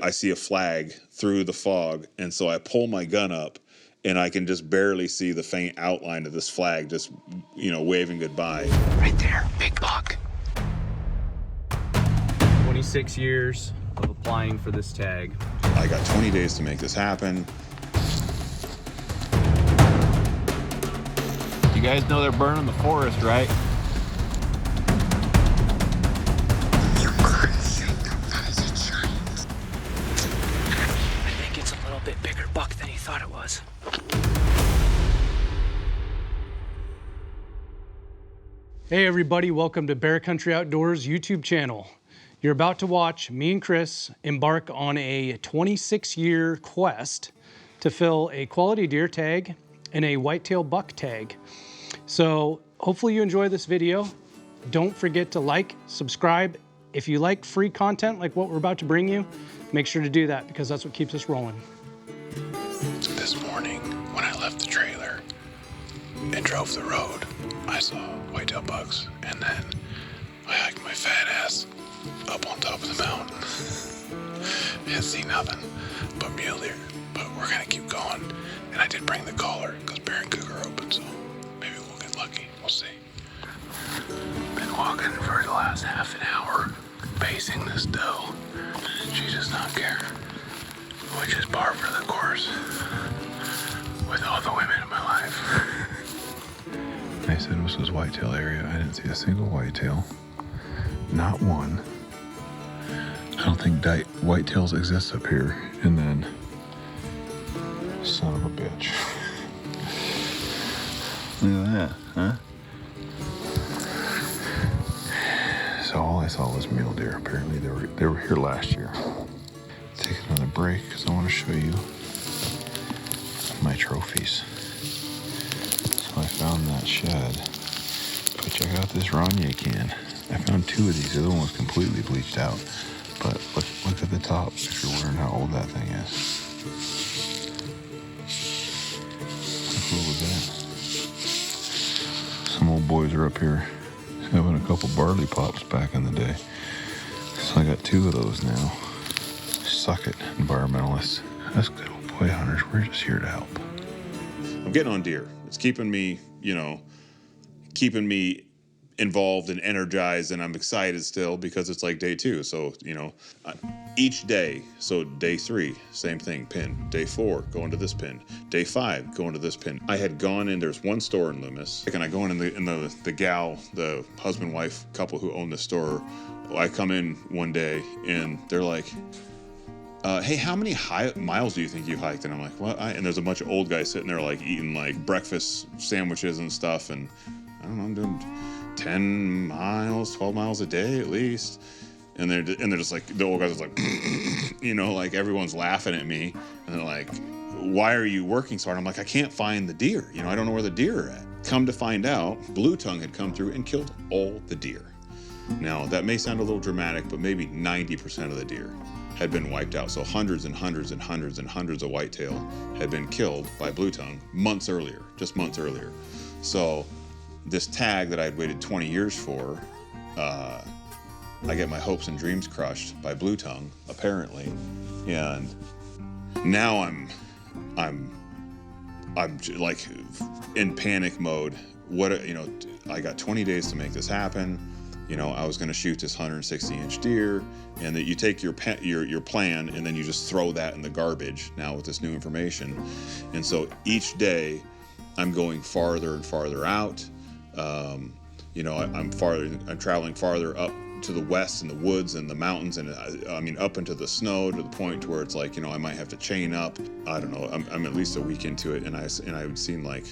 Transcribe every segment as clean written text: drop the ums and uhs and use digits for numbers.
I see a flag through the fog, and so I pull my gun up, and I can just barely see the faint outline of this flag just, waving goodbye. Right there, big buck. 26 years of applying for this tag. I got 20 days to make this happen. You guys know they're burning the forest, right? You couldn't think that is a giant. I think it's a little bit bigger buck than he thought it was. Hey everybody, welcome to Bear Country Outdoors YouTube channel. You're about to watch me and Kris embark on a 26-year quest to fill a quality deer tag and a whitetail buck tag. So hopefully you enjoy this video. Don't forget to like, subscribe. If you like free content like what we're about to bring you, make sure to do that because that's what keeps us rolling. This morning, when I left the trailer and drove the road, I saw whitetail bucks, and then I hiked my fat ass up on top of the mountain and see nothing but mule deer. But we're gonna keep going, and I did bring the collar because bear and cougar are open, so maybe we'll get lucky. We'll see. Been walking for the last half an hour, pacing this doe. She does not care, which is par for the course with all the women in my life. They said this was whitetail area. I didn't see a single whitetail. Not one. I don't think whitetails exist up here. And then, son of a bitch. Look at that, huh? So all I saw was mule deer. Apparently they were here last year. Take another break because I want to show you my trophies. So I found that shed. But check out this Ranye can. I found two of these. The other one was completely bleached out. But look at the top if you're wondering how old that thing is. How cool was that? Some old boys are up here having a couple barley pops back in the day. So I got two of those now. Suck it, environmentalists. Us good old boy hunters, we're just here to help. I'm getting on deer. It's keeping me, involved and energized, and I'm excited still because it's like day 2. So, each day, so day 3, same thing, pin. Day 4, going to this pin. Day 5, going to this pin. I had gone in, there's one store in Loomis, and I go in the gal, the husband-wife couple who own the store. I come in one day and they're like, hey, how many miles do you think you hiked? And I'm like, what? And there's a bunch of old guys sitting there like eating like breakfast sandwiches and stuff. And I don't know, I'm doing 10 miles, 12 miles a day at least. And they're just like, the old guys are like, like everyone's laughing at me. And they're like, why are you working so hard? I'm like, I can't find the deer. I don't know where the deer are at. Come to find out, blue tongue had come through and killed all the deer. Now, that may sound a little dramatic, but maybe 90% of the deer had been wiped out. So hundreds and hundreds and hundreds and hundreds of whitetail had been killed by blue tongue months earlier. So this tag that I'd waited 20 years for, I get my hopes and dreams crushed by blue tongue, apparently. And now I'm like in panic mode. I got 20 days to make this happen. I was going to shoot this 160-inch deer, and that you take your plan and then you just throw that in the garbage now with this new information. And so each day I'm going farther and farther out. I'm traveling farther up to the west in the woods and the mountains, and up into the snow to the point to where it's like, I might have to chain up. I don't know. I'm at least a week into it, and I've seen like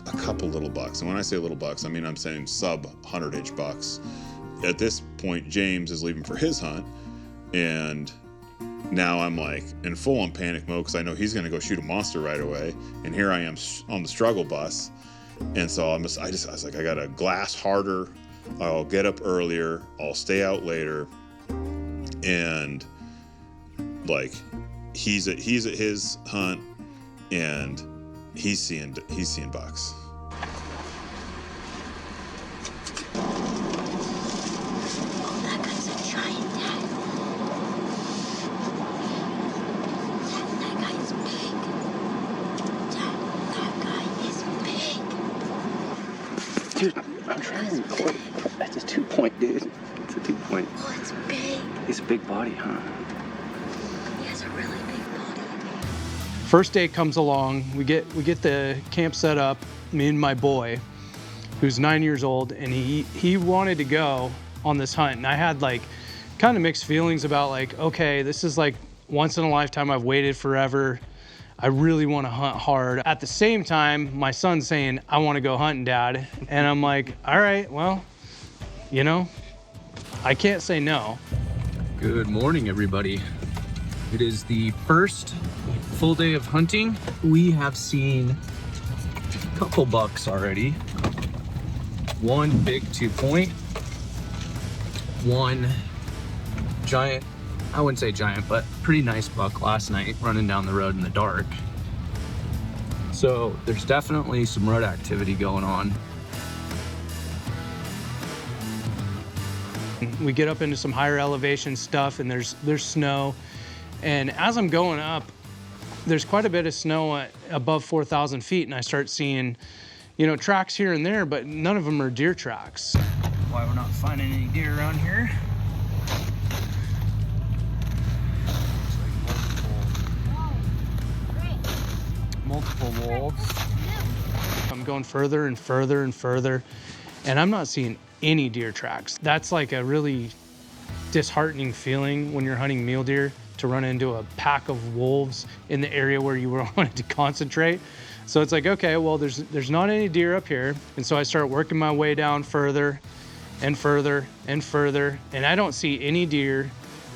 a couple little bucks. And when I say little bucks, I'm saying sub 100-inch bucks. At this point, James is leaving for his hunt, and now I'm like in full-on panic mode because I know he's going to go shoot a monster right away, and here I am on the struggle bus. And so I was like, I got to glass harder. I'll get up earlier. I'll stay out later. And like, he's at his hunt, and he's seeing bucks. Oh, that guy's a giant, Dad. Dude, I'm trying. That's a 2-point, dude. It's a 2-point. Oh, it's big. He's a big body, huh? He has a really big body. First day comes along. We get the camp set up. Me and my boy, who's 9 years old, and he wanted to go on this hunt. And I had like kind of mixed feelings about like, okay, this is like once in a lifetime. I've waited forever. I really want to hunt hard. At the same time, my son's saying, I want to go hunting, Dad. And I'm like, all right, well, you know, I can't say no. Good morning, everybody. It is the first full day of hunting. We have seen a couple bucks already. One big 2-point, one giant, I wouldn't say giant, but pretty nice buck last night running down the road in the dark. So there's definitely some rut activity going on. We get up into some higher elevation stuff, and there's snow. And as I'm going up, there's quite a bit of snow at above 4,000 feet, and I start seeing, you know, tracks here and there, but none of them are deer tracks. Why we're not finding any deer around here? Multiple wolves. I'm going further and further and further, and I'm not seeing any deer tracks. That's like a really disheartening feeling when you're hunting mule deer, to run into a pack of wolves in the area where you wanted to concentrate. So it's like, okay, well, there's not any deer up here. And so I start working my way down further and further and further, and I don't see any deer,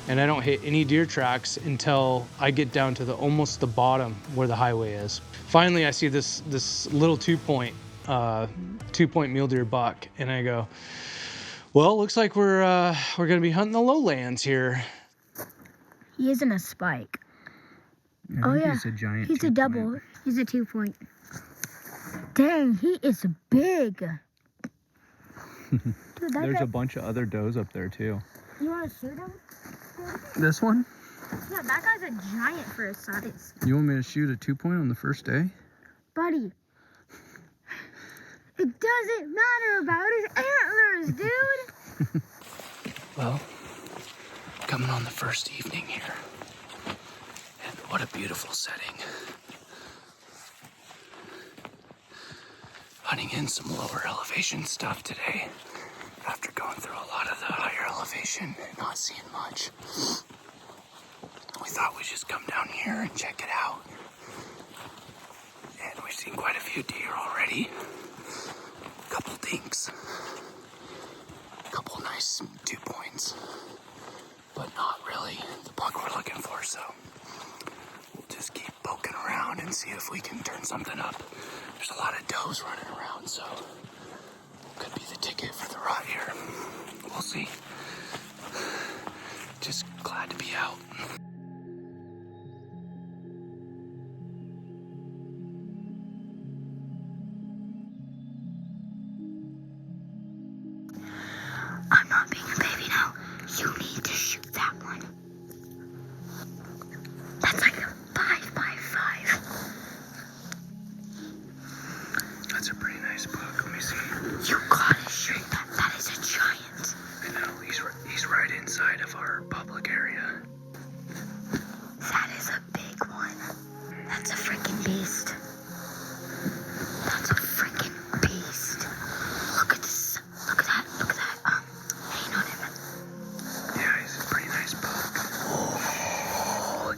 and I don't hit any deer tracks until I get down to almost the bottom where the highway is. Finally, I see this little 2-point mule deer buck, and I go, well, looks like we're gonna be hunting the lowlands here. He isn't a spike. Oh yeah, he's a giant. He's a double. He's a 2-point. Dang, he is big. Dude, There's a bunch of other does up there too. You want to shoot him? This one? Yeah, that guy's a giant for his size. You want me to shoot a 2-point on the first day? Buddy, it doesn't matter about his antlers, dude. Well, coming on the first evening here. And what a beautiful setting. Hunting in some lower elevation stuff today. After going through a lot of the higher elevation and not seeing much. We thought we'd just come down here and check it out. And we've seen quite a few deer already. A couple dinks. A couple nice 2-points. But not really the buck we're looking for, so we'll just keep poking around and see if we can turn something up. There's a lot of does running around, so could be the ticket for the rut here. We'll see. Just glad to be out. I'm not being a baby now. You need to shoot that one. That's like a 5x5. That's a pretty nice buck. Let me see. You gotta shoot that. That is a giant. I know, he's right inside of our public area. That is a big one. That's a freaking beast. That's a freaking beast. Look at this. Look at that. Look at that. Hang on him. Yeah, he's a pretty nice buck. Oh,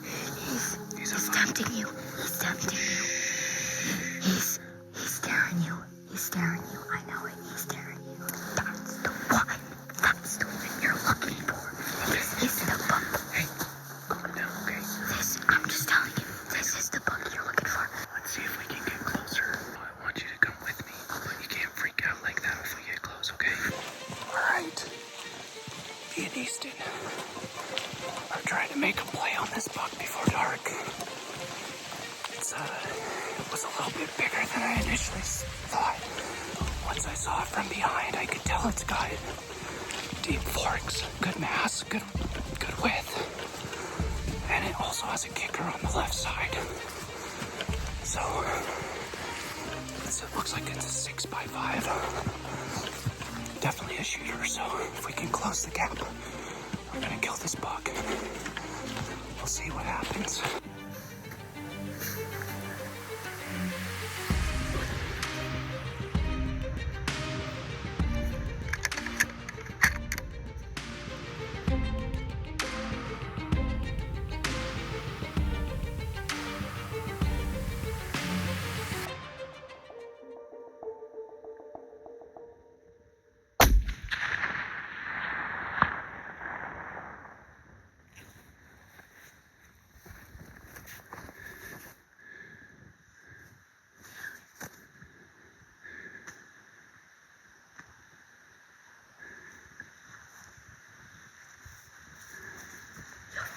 he's tempting you. He's tempting you. He's staring you. He's staring you. I know it. He's staring you. That's the one. That's the one you're looking for. This is the buck. Hey, calm down, okay? I'm just telling you. This is the buck you're looking for. Let's see if we can get closer. I want you to come with me, but you can't freak out like that if we get close, okay? All right. Me and Easton are trying to make a play on this buck before dark. It was a little bit bigger than I initially thought. Once I saw it from behind, I could tell it's got deep forks, good mass, good width. And it also has a kicker on the left side. So, let's This looks like it's a 6x5. Definitely a shooter, so if we can close the gap, we're gonna kill this buck. We'll see what happens.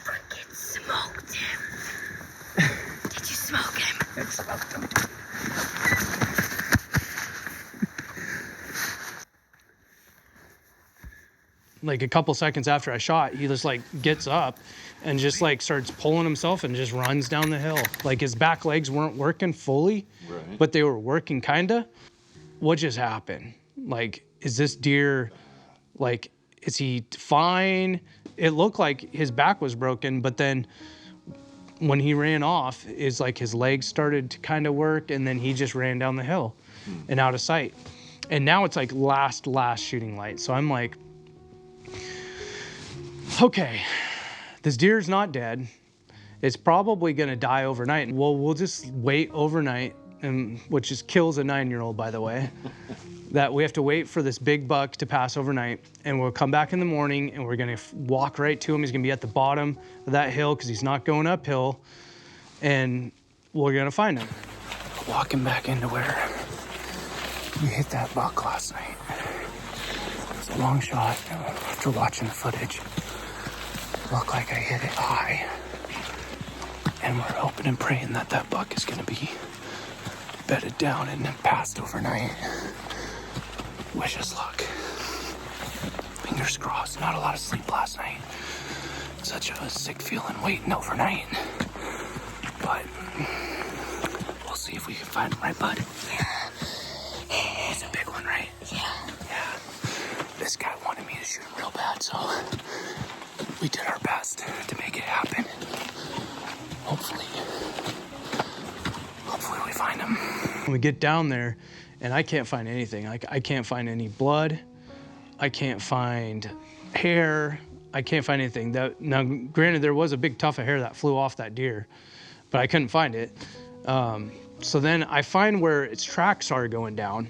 Freaking smoked him. Did you smoke him? I smoked him. Like a couple seconds after I shot, he just like gets up and just like starts pulling himself and just runs down the hill. Like his back legs weren't working fully, Right. but they were working kinda. What just happened? Like, is this deer, like, is he fine? It looked like his back was broken, but then when he ran off, is like his legs started to kind of work, and then he just ran down the hill and out of sight. And now it's like last shooting light. So I'm like, okay, this deer's not dead. It's probably gonna die overnight. Well, we'll just wait overnight, and which just kills a 9-year-old, by the way. That we have to wait for this big buck to pass overnight, and we'll come back in the morning, and we're gonna walk right to him. He's gonna be at the bottom of that hill because he's not going uphill, and we're gonna find him. Walking back into where we hit that buck last night. It's a long shot. After watching the footage, looked like I hit it high. And we're hoping and praying that that buck is gonna be bedded down and passed overnight. Wish us luck. Fingers crossed. Not a lot of sleep last night. Such a sick feeling waiting overnight. But we'll see if we can find him, right, bud? Yeah. He's a big one, right? Yeah. Yeah. This guy wanted me to shoot him real bad, so we did our best to make it happen. Hopefully we find him. When we get down there, and I can't find anything. Like, I can't find any blood. I can't find hair. I can't find anything. Now, granted, there was a big tuft of hair that flew off that deer, but I couldn't find it. So then I find where its tracks are going down,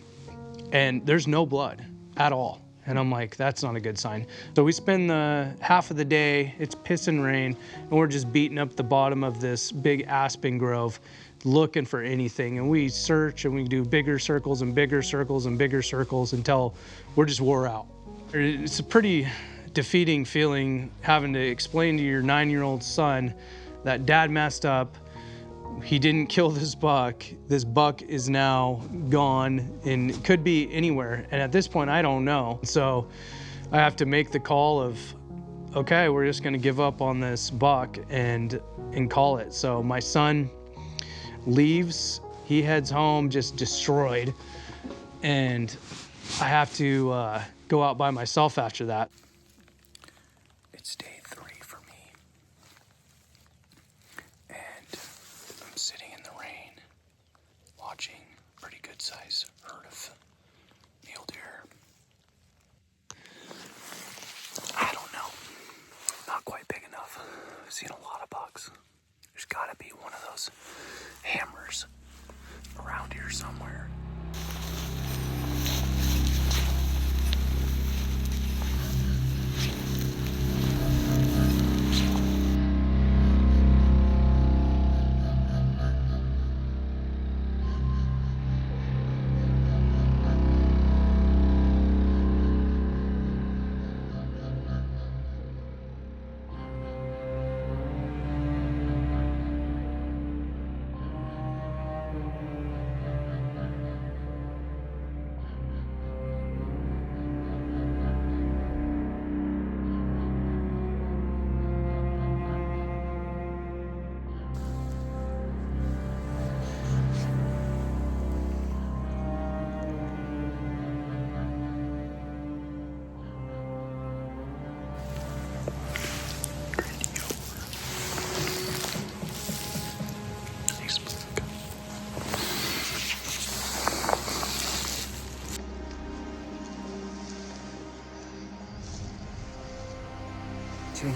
and there's no blood at all. And I'm like, that's not a good sign. So we spend the half of the day, it's pissing rain, and we're just beating up the bottom of this big aspen grove looking for anything. And we search and we do bigger circles and bigger circles and bigger circles until we're just wore out. It's a pretty defeating feeling having to explain to your 9-year-old son that dad messed up. He didn't kill this buck. This buck is now gone and could be anywhere. And at this point, I don't know. So I have to make the call of, okay, we're just gonna give up on this buck and call it. So my son leaves, he heads home just destroyed. And I have to go out by myself after that. It's day 3 for me. And I'm sitting in the rain, watching a pretty good size herd of mule deer. I don't know. Not quite big enough. I've seen a lot of bucks. There's gotta be one of those hammers around here somewhere.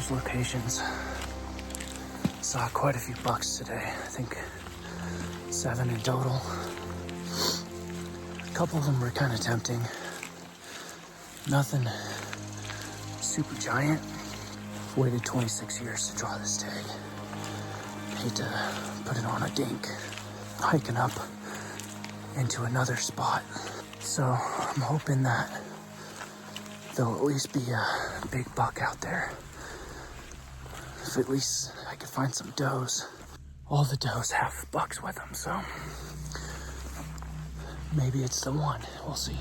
those locations. Saw quite a few bucks today. I think 7 in total. A couple of them were kind of tempting. Nothing super giant. I've waited 26 years to draw this tag. Hate to put it on a dink. Hiking up into another spot. So I'm hoping that there'll at least be a big buck out there. If at least I could find some does. All the does have bucks with them, so maybe it's the one. We'll see.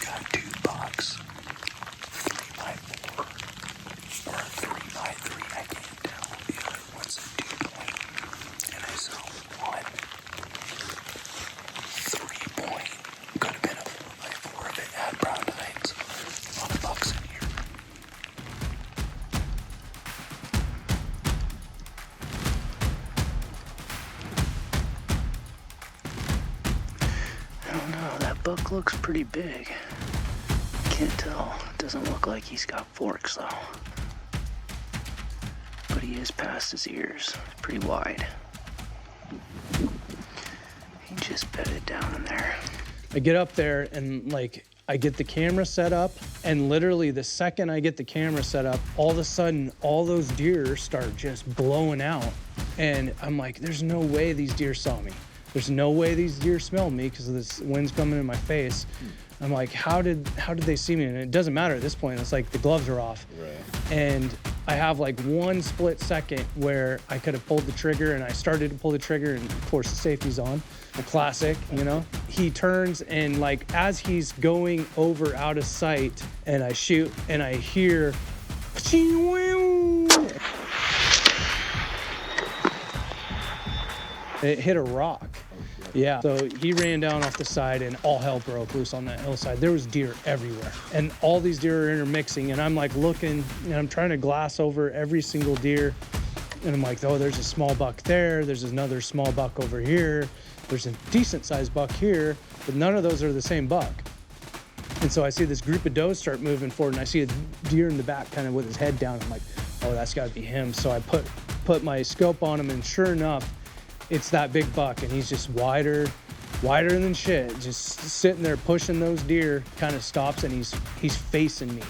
Got 2 bucks. 3x4 or 3x3. I can't tell. The other one's a 2-point, and I saw one 3-point. Could have been a 4x4 if it had brown heights. A lot of bucks in here. I don't know, that buck looks pretty big. Can't tell. Doesn't look like he's got forks though. But he is past his ears. Pretty wide. He just bedded down in there. I get up there and like I get the camera set up, and literally the second I get the camera set up, all of a sudden all those deer start just blowing out. And I'm like, there's no way these deer saw me. There's no way these deer smelled me because this wind's coming in my face. I'm like, how did they see me? And it doesn't matter at this point. It's like the gloves are off. Right. And I have like one split second where I could have pulled the trigger, and I started to pull the trigger, and of course the safety's on. A classic, you know? He turns, and like as he's going over out of sight, and I shoot, and I hear it hit a rock. Yeah, so he ran down off the side, and all hell broke loose on that hillside. There was deer everywhere, and all these deer are intermixing, and I'm like looking, and I'm trying to glass over every single deer, and I'm like, oh, there's a small buck there, there's another small buck over here, there's a decent sized buck here, but none of those are the same buck. And so I see this group of does start moving forward, and I see a deer in the back kind of with his head down. I'm like, oh, that's gotta be him. So I put my scope on him, and sure enough, it's that big buck, and he's just wider than shit, just sitting there pushing those deer. Kind of stops, and he's facing me.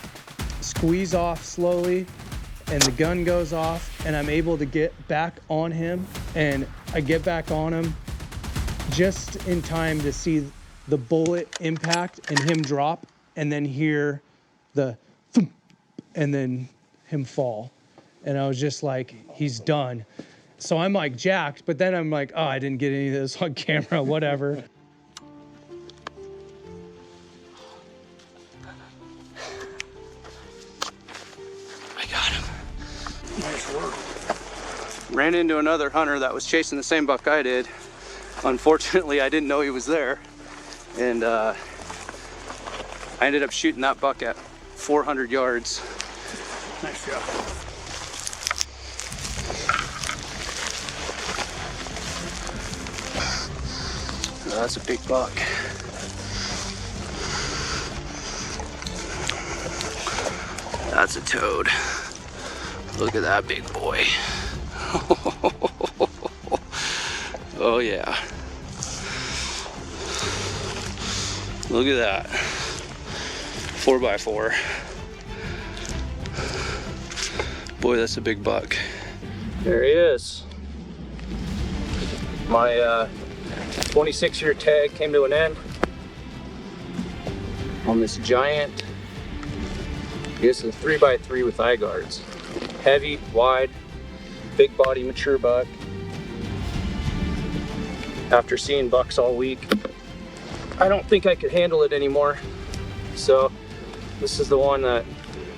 Squeeze off slowly, and the gun goes off, and I'm able to get back on him, and I get back on him just in time to see the bullet impact and him drop, and then hear the thump, and then him fall. And I was just like, he's done. So I'm like jacked, but then I'm like, oh, I didn't get any of this on camera, whatever. I got him. Nice work. Ran into another hunter that was chasing the same buck I did. Unfortunately, I didn't know he was there. And I ended up shooting that buck at 400 yards. Nice job. Oh, that's a big buck. That's a toad. Look at that big boy. Oh yeah. Look at that. 4x4. Boy, that's a big buck. There he is. My 26-year tag came to an end on this giant, I guess a 3x3 with eye guards. Heavy, wide, big body, mature buck. After seeing bucks all week, I don't think I could handle it anymore. So this is the one that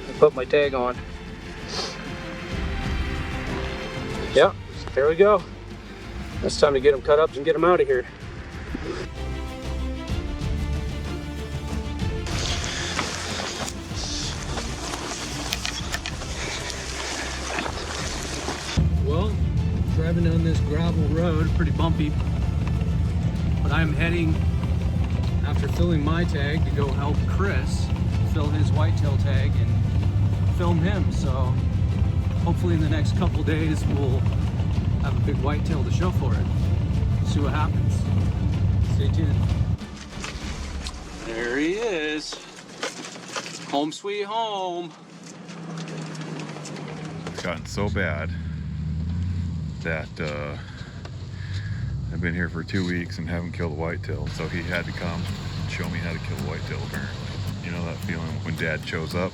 I put my tag on. Yeah, there we go. It's time to get them cut up and get them out of here. Well, driving down this gravel road, pretty bumpy, but I'm heading, after filling my tag, to go help Kris fill his whitetail tag, and film him. So hopefully in the next couple days we'll have a big whitetail to show for it. See what happens. Stay tuned. There he is. Home sweet home. It's gotten so bad that I've been here for 2 weeks and haven't killed a whitetail. So he had to come and show me how to kill a whitetail, apparently. You know that feeling when Dad shows up?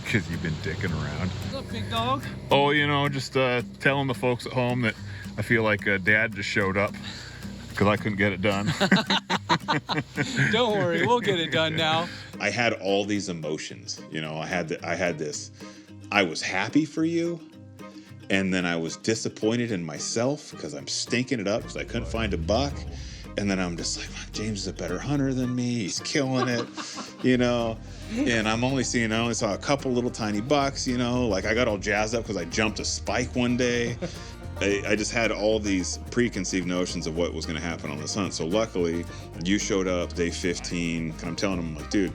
Because you've been dicking around. What's up, big dog? Oh, you know, just telling the folks at home that I feel like Dad just showed up because I couldn't get it done. Don't worry, we'll get it done now. I had all these emotions, you know. I had this. I was happy for you, and then I was disappointed in myself because I'm stinking it up because I couldn't find a buck. And then I'm just like, James is a better hunter than me. He's killing it, you know. And I only saw a couple little tiny bucks, you know. Like, I got all jazzed up because I jumped a spike one day. I just had all these preconceived notions of what was going to happen on this hunt. So luckily, you showed up day 15, and I'm telling him, I'm like, dude,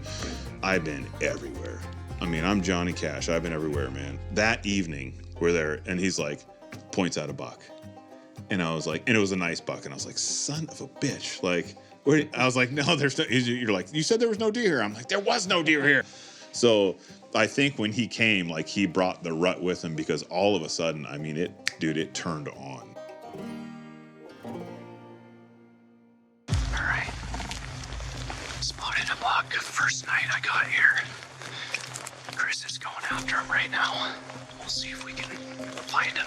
I've been everywhere. I mean, I'm Johnny Cash. I've been everywhere, man. That evening, we're there, and he's like, points out a buck. And I was like, and it was a nice buck. And I was like, son of a bitch. Like, I was like, no, there's no, you're like, you said there was no deer here. I'm like, there was no deer here. So I think when he came, like, he brought the rut with him because all of a sudden, I mean, it turned on. All right. Spotted a buck first night I got here. Kris is going after him right now. We'll see if we can find him.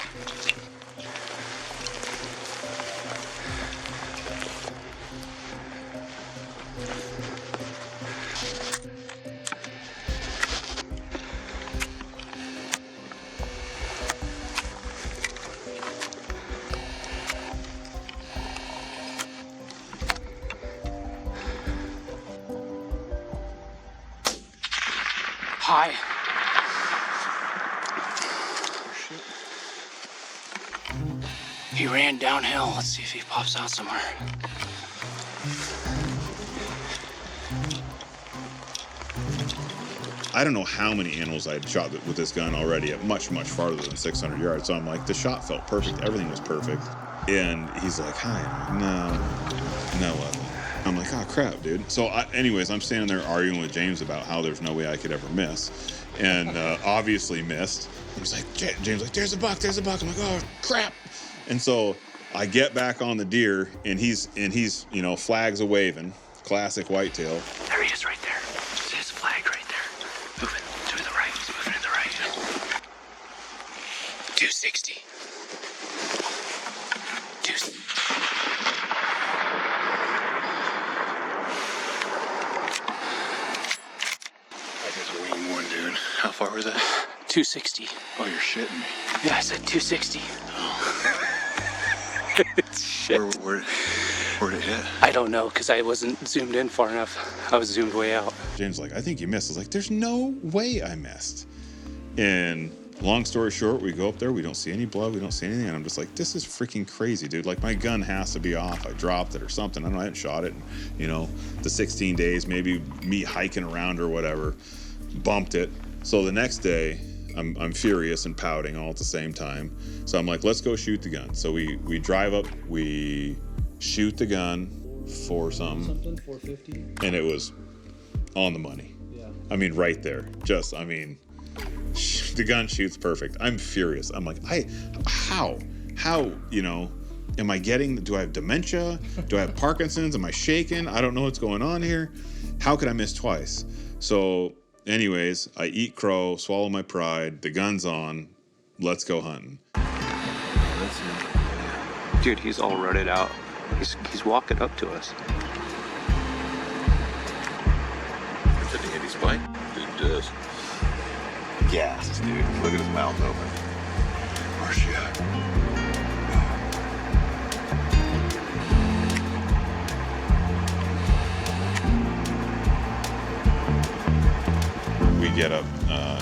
Hi. He ran downhill. Let's see if he pops out somewhere. I don't know how many animals I'd shot with this gun already at much, much farther than 600 yards. So I'm like, the shot felt perfect. Everything was perfect. And he's like, hi. I'm like, no, I'm like, oh, crap, dude. So anyways, I'm standing there arguing with James about how there's no way I could ever miss. And obviously missed. He's like, James, like, there's a buck. I'm like, oh, crap. And so I get back on the deer, and he's you know, flags a waving. Classic whitetail. There he is right there. There's his flag right there. Moving to the right. He's moving to the right. 260. I just winged one, dude. How far was that? 260. Oh, you're shitting me. Yeah, I said 260. Shit. Where'd it hit? I don't know, because I wasn't zoomed in far enough. I was zoomed way out. James was like, I think you missed. I was like, there's no way I missed. And long story short, we go up there, we don't see any blood, we don't see anything. And I'm just like, this is freaking crazy, dude. Like, my gun has to be off. I dropped it or something. I don't know, I hadn't shot it. You know, the 16 days, maybe me hiking around or whatever, bumped it. So the next day, I'm furious and pouting all at the same time. So I'm like, let's go shoot the gun. So we drive up, we shoot the gun for something, 450. and it was on the money. Yeah. I mean, right there. Just, I mean, the gun shoots perfect. I'm furious. I'm like, how, you know, do I have dementia? Do I have Parkinson's? Am I shaking? I don't know what's going on here. How could I miss twice? So anyways, I eat crow, swallow my pride, the gun's on, let's go hunting. Dude, he's all rutted out. He's walking up to us. Did he hit his spike? Dude does. Gas, dude. Look at his mouth open. Where's she at? We get up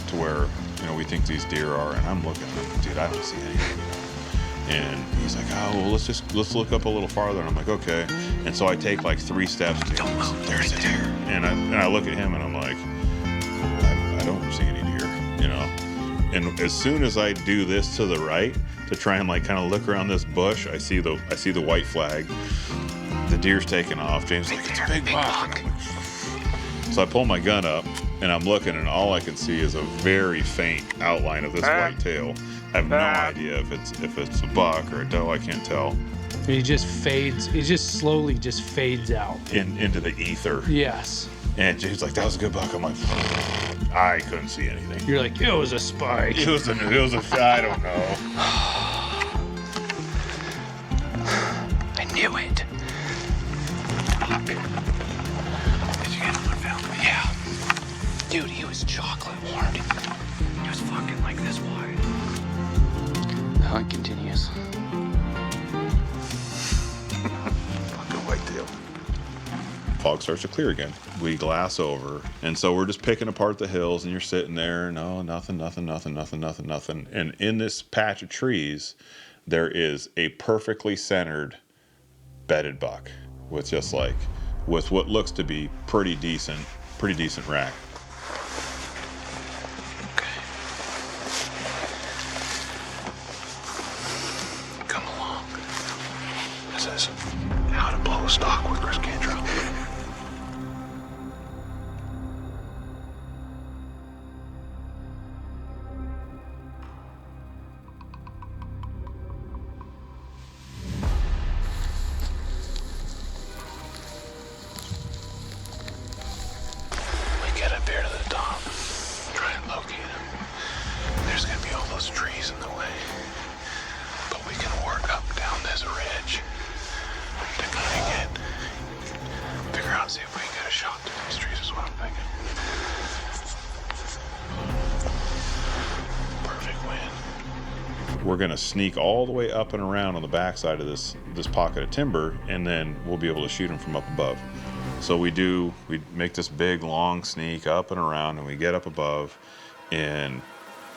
to where, you know, we think these deer are, and I'm looking, dude, I don't see anything, you know. And he's like, oh, well, let's look up a little farther. And I'm like, okay. And so I take like 3 steps. Don't move. There's a deer. And I look at him, and I'm like, I don't see any deer. know. And as soon as I do this to the right to try and like kind of look around this bush, I see the white flag. The deer's taking off. James is like, it's a big buck. So I pull my gun up and I'm looking, and all I can see is a very faint outline of this whitetail. I have no idea if it's a buck or a doe. I can't tell. He just fades. He just slowly just fades out Into the ether. Yes. And James like, that was a good buck. I'm like, I couldn't see anything. You're like, it was a spike. It was a I don't know. I knew it. Did you get him on film? Yeah. Dude, he was chocolate horned. He was fucking like this wide. The hunt continues. Fucking whitetail. Fog starts to clear again. We glass over, and so we're just picking apart the hills, and you're sitting there, no, nothing. And in this patch of trees, there is a perfectly centered bedded buck with just like, with what looks to be pretty decent rack. Come along. This is How to Blow a Stock with Kris. We get up here to the top, try and locate him. There's gonna be all those trees in the way, but we can work up down this ridge to kind of figure out, see if we can get a shot through these trees is what I'm thinking. Perfect wind. We're gonna sneak all the way up and around on the backside of this pocket of timber, and then we'll be able to shoot him from up above. So we make this big long sneak up and around, and we get up above, and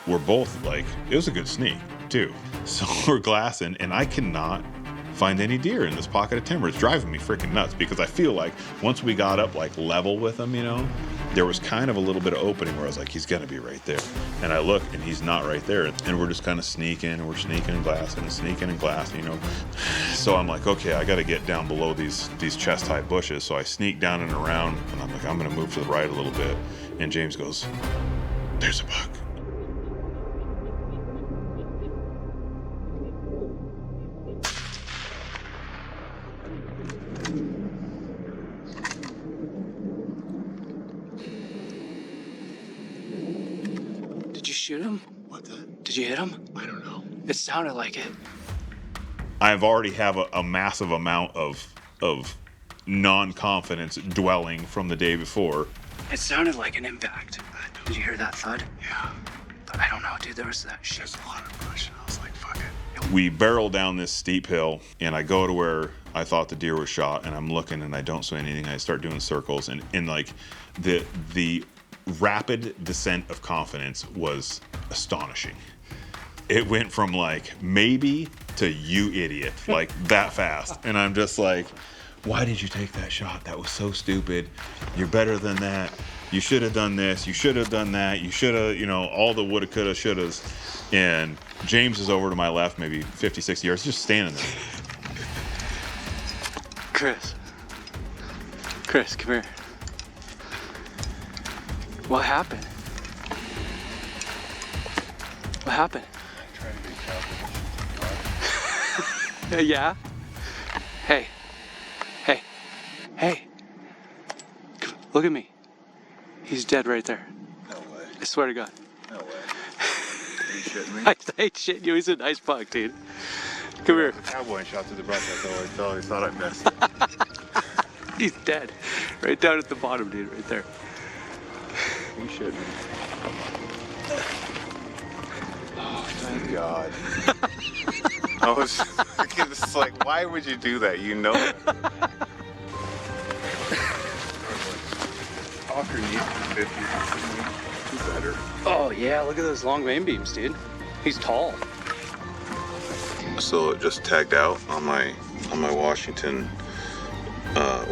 we're both like, it was a good sneak too. So we're glassing, and I cannot find any deer in this pocket of timber. It's driving me freaking nuts, because I feel like once we got up like level with him, you know, there was kind of a little bit of opening where I was like, he's gonna be right there. And I look, and he's not right there. And we're just kind of sneaking, and we're sneaking and glassing, you know. So I'm like, okay, I gotta get down below these chest high bushes. So I sneak down and around, and I'm like, I'm gonna move to the right a little bit. And James goes, there's a buck. Did you shoot him? What the? Did you hit him? I don't know. It sounded like it. I've already have a massive amount of non-confidence dwelling from the day before. It sounded like an impact. Did you hear that thud? Yeah. But I don't know, dude. There was that shit. There's a lot of brush, and I was like, fuck it. We barrel down this steep hill, and I go to where I thought the deer was shot, and I'm looking, and I don't see anything. I start doing circles, and like the rapid descent of confidence was astonishing. It went from like maybe to you idiot, like that fast. And I'm just like, why did you take that shot? That was so stupid. You're better than that. You should have done this. You should have done that. You should have, you know, all the woulda, coulda, shouldas. And James is over to my left, maybe 50, 60 yards, just standing there. Kris, come here. What happened? What happened? Yeah? Hey. Look at me. He's dead right there. No way. I swear to God. No way. Are you shitting me? I ain't shitting you. He's a nice buck, dude. Come here. Cowboy shot through the brush. I thought I missed. He's dead. Right down at the bottom, dude. Right there. You shitting me? Oh, thank God. I was it's like, why would you do that? You know it. Talker needs 50. Better. Oh, yeah. Look at those long main beams, dude. He's tall. So it just tagged out on my Washington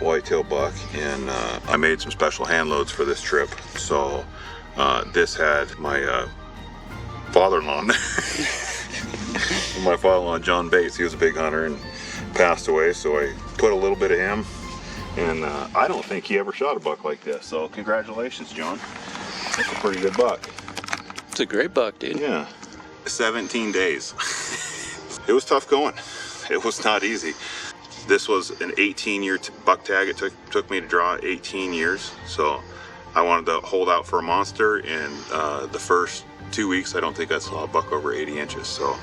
whitetail buck, and I made some special hand loads for this trip. So this had my father-in-law. My father-in-law, John Bates, he was a big hunter and passed away, so I put a little bit of him, and I don't think he ever shot a buck like this, so congratulations, John. That's a pretty good buck. It's a great buck, dude. Yeah. 17 days. It was tough going. It was not easy. This was an 18-year buck tag. It took me to draw 18 years, so I wanted to hold out for a monster, and the first 2 weeks, I don't think I saw a buck over 80 inches, so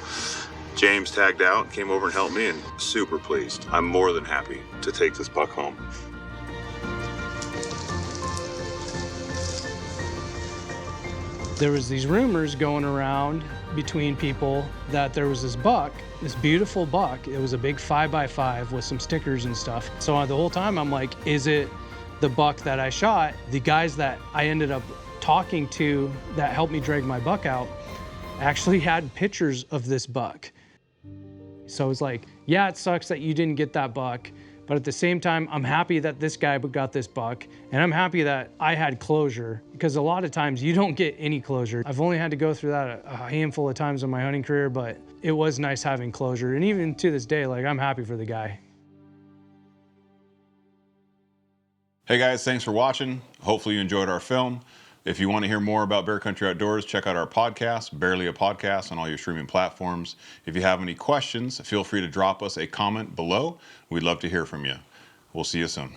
James tagged out, came over and helped me, and super pleased. I'm more than happy to take this buck home. There was these rumors going around between people that there was this buck, this beautiful buck. It was a big 5x5 with some stickers and stuff. So the whole time I'm like, is it the buck that I shot? The guys that I ended up talking to that helped me drag my buck out actually had pictures of this buck. So it's like, yeah, it sucks that you didn't get that buck, but at the same time, I'm happy that this guy got this buck, and I'm happy that I had closure, because a lot of times you don't get any closure. I've only had to go through that a handful of times in my hunting career, but it was nice having closure. And even to this day, like, I'm happy for the guy. Hey guys, thanks for watching. Hopefully you enjoyed our film. If you want to hear more about Bear Country Outdoors, check out our podcast, Barely a Podcast, on all your streaming platforms. If you have any questions, feel free to drop us a comment below. We'd love to hear from you. We'll see you soon.